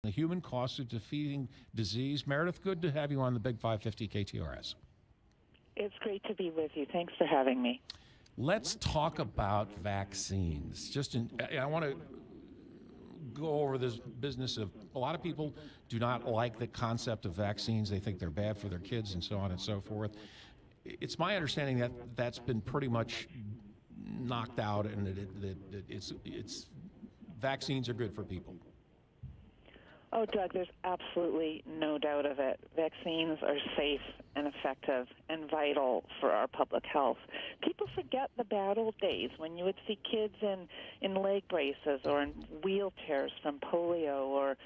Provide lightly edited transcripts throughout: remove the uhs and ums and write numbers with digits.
The human cost of defeating disease. Meredith, good to have you on the Big 550 KTRS. It's great to be with you. Thanks for having me. Let's talk about vaccines. I want to go over this business of a lot of people do not like the concept of vaccines. They think they're bad for their kids and so on and so forth. It's my understanding that that's been pretty much knocked out, and that it's vaccines are good for people. Oh, Doug, there's absolutely no doubt of it. Vaccines are safe and effective and vital for our public health. People forget the bad old days when you would see kids in leg braces or in wheelchairs from polio, or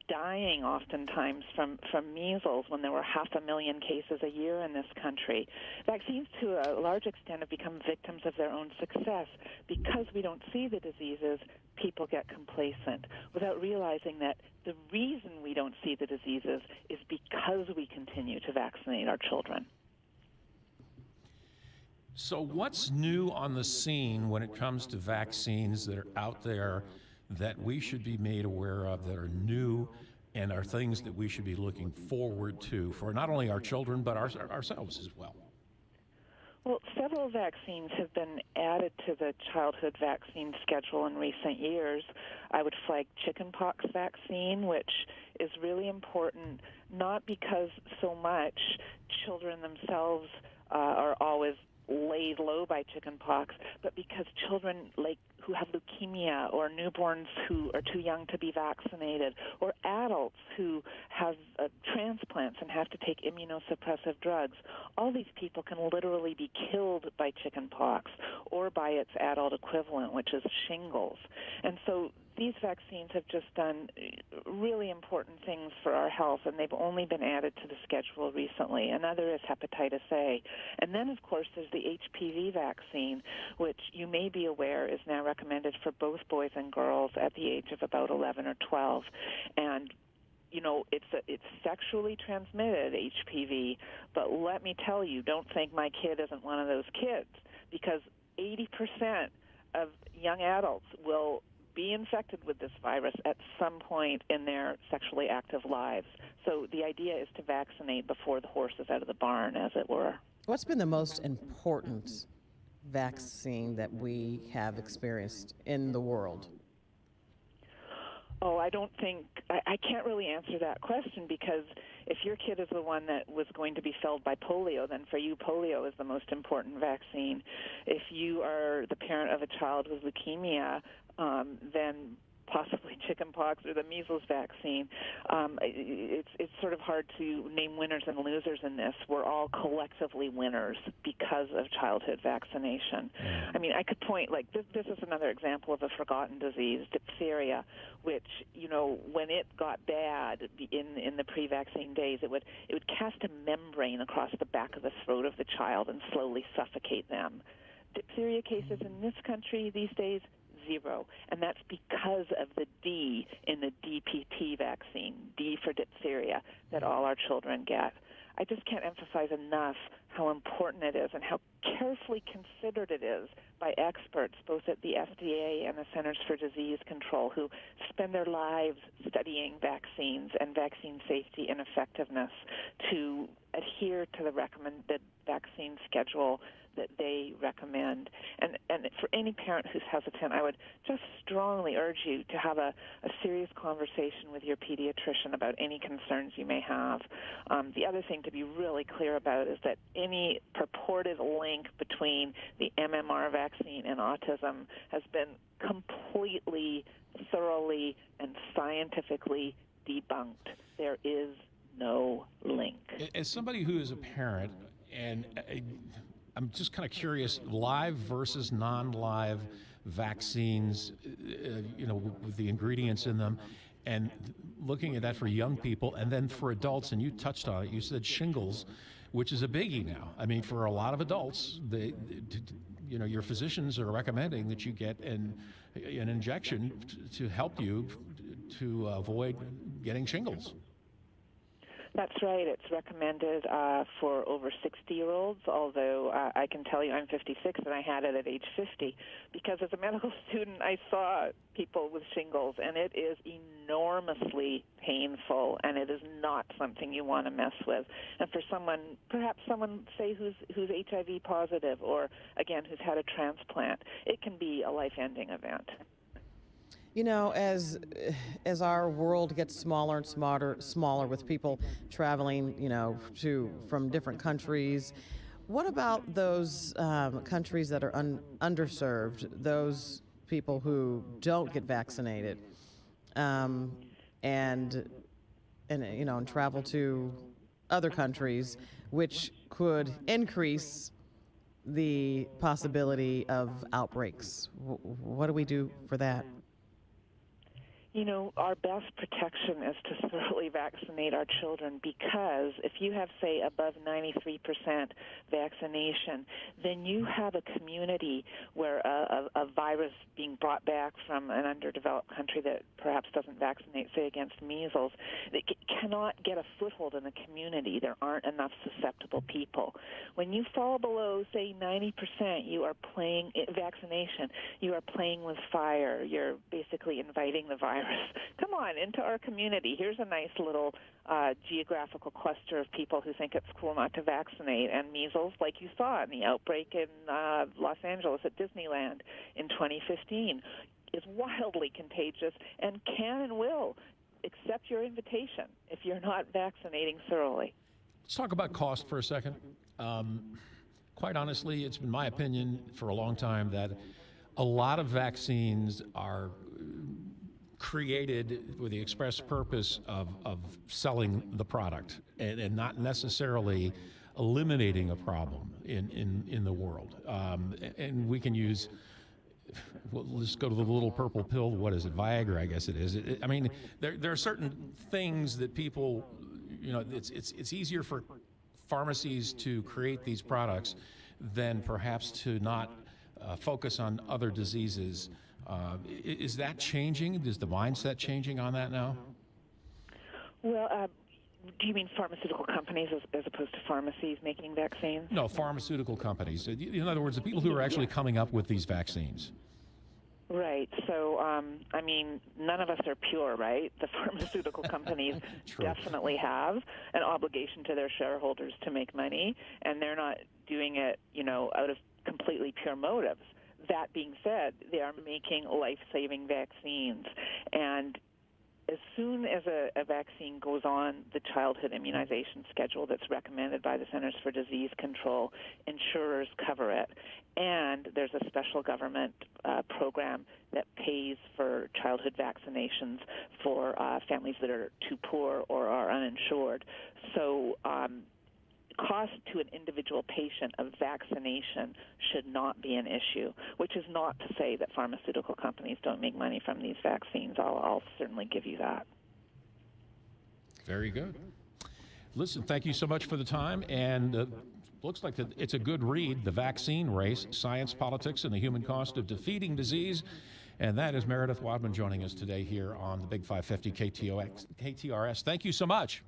dying oftentimes from measles when there were 500,000 cases a year in this country. Vaccines, to a large extent, have become victims of their own success. Because we don't see the diseases, people get complacent without realizing that the reason we don't see the diseases is because we continue to vaccinate our children. So what's new on the scene when it comes to vaccines that are out there that we should be made aware of, that are new and are things that we should be looking forward to for not only our children but ourselves as well? Well, several vaccines have been added to the childhood vaccine schedule in recent years. I would flag chickenpox vaccine, which is really important, not because so much children themselves are always laid low by chickenpox, but because children who have leukemia, or newborns who are too young to be vaccinated, or adults who have transplants and have to take immunosuppressive drugs, all these people can literally be killed by chickenpox or by its adult equivalent, which is shingles. And so these vaccines have just done really important things for our health, and they've only been added to the schedule recently. Another is hepatitis A. And then, of course, there's the HPV vaccine, which you may be aware is now recommended for both boys and girls at the age of about 11 or 12. And it's sexually transmitted HPV, but let me tell you, don't think my kid isn't one of those kids, because 80% of young adults will be infected with this virus at some point in their sexually active lives. So the idea is to vaccinate before the horse is out of the barn, as it were. What's been the most important vaccine that we have experienced in the world? Oh, I can't really answer that question, because if your kid is the one that was going to be felled by polio, then for you, polio is the most important vaccine. If you are the parent of a child with leukemia, then possibly chickenpox or the measles vaccine. It's sort of hard to name winners and losers in this. We're all collectively winners because of childhood vaccination. I mean, I could point, this is another example of a forgotten disease, diphtheria, which, when it got bad in the pre-vaccine days, it would cast a membrane across the back of the throat of the child and slowly suffocate them. Diphtheria cases in this country these days, 0, and that's because of the D in the DPT vaccine, D for diphtheria, that all our children get. I just can't emphasize enough how important it is and how carefully considered it is by experts, both at the FDA and the Centers for Disease Control, who spend their lives studying vaccines and vaccine safety and effectiveness, to adhere to the recommended vaccine schedule that they recommend. And for any parent who's hesitant, I would just strongly urge you to have a serious conversation with your pediatrician about any concerns you may have. The other thing to be really clear about is that any purported link between the MMR vaccine and autism has been completely, thoroughly, and scientifically debunked. There is no link. As somebody who is a parent, and I'm just kind of curious, live versus non-live vaccines, with the ingredients in them, and looking at that for young people, and then for adults, and you touched on it, you said shingles, which is a biggie now. I mean, for a lot of adults, your physicians are recommending that you get an injection to help you to avoid getting shingles. That's right. It's recommended for over 60-year-olds, although I can tell you I'm 56 and I had it at age 50 because as a medical student I saw people with shingles, and it is enormously painful, and it is not something you want to mess with. And for someone, perhaps someone, say, who's HIV positive or, again, who's had a transplant, it can be a life-ending event. You know, as our world gets smaller and smaller with people traveling, you know, from different countries, what about those countries that are underserved, those people who don't get vaccinated, and you know, and travel to other countries, which could increase the possibility of outbreaks? What do we do for that? You know, our best protection is to thoroughly vaccinate our children, because if you have, say, above 93% vaccination, then you have a community where a virus being brought back from an underdeveloped country that perhaps doesn't vaccinate, say, against measles, it cannot get a foothold in the community. There aren't enough susceptible people. When you fall below, say, 90%, you are playing vaccination. You are playing with fire. You're basically inviting the virus. Come on, into our community. Here's a nice little geographical cluster of people who think it's cool not to vaccinate. And measles, like you saw in the outbreak in Los Angeles at Disneyland in 2015, is wildly contagious and can and will accept your invitation if you're not vaccinating thoroughly. Let's talk about cost for a second. Quite honestly, it's been my opinion for a long time that a lot of vaccines are created with the express purpose of selling the product and not necessarily eliminating a problem in the world. And we can use, well, let's go to the little purple pill. What is it? Viagra, I guess it is. I mean, there are certain things that people, you know, it's easier for pharmacies to create these products than perhaps to not focus on other diseases. Is that changing? Is the mindset changing on that now? Well, do you mean pharmaceutical companies as opposed to pharmacies making vaccines? No, pharmaceutical companies. In other words, the people who are actually coming up with these vaccines. Right. So, I mean, none of us are pure, right? The pharmaceutical companies definitely have an obligation to their shareholders to make money, and they're not doing it, you know, out of completely pure motives. That being said, they are making life-saving vaccines, and as soon as a vaccine goes on the childhood immunization schedule that's recommended by the Centers for Disease Control, insurers cover it, and there's a special government program that pays for childhood vaccinations for families that are too poor or are uninsured. So cost to an individual patient of vaccination should not be an issue, which is not to say that pharmaceutical companies don't make money from these vaccines. I'll certainly give you that. Very good. Listen, thank you so much for the time, and looks like it's a good read, The Vaccine Race, Science, Politics, and the Human Cost of Defeating Disease. And that is Meredith Wadman joining us today here on the Big 550 KTRS. Thank you so much.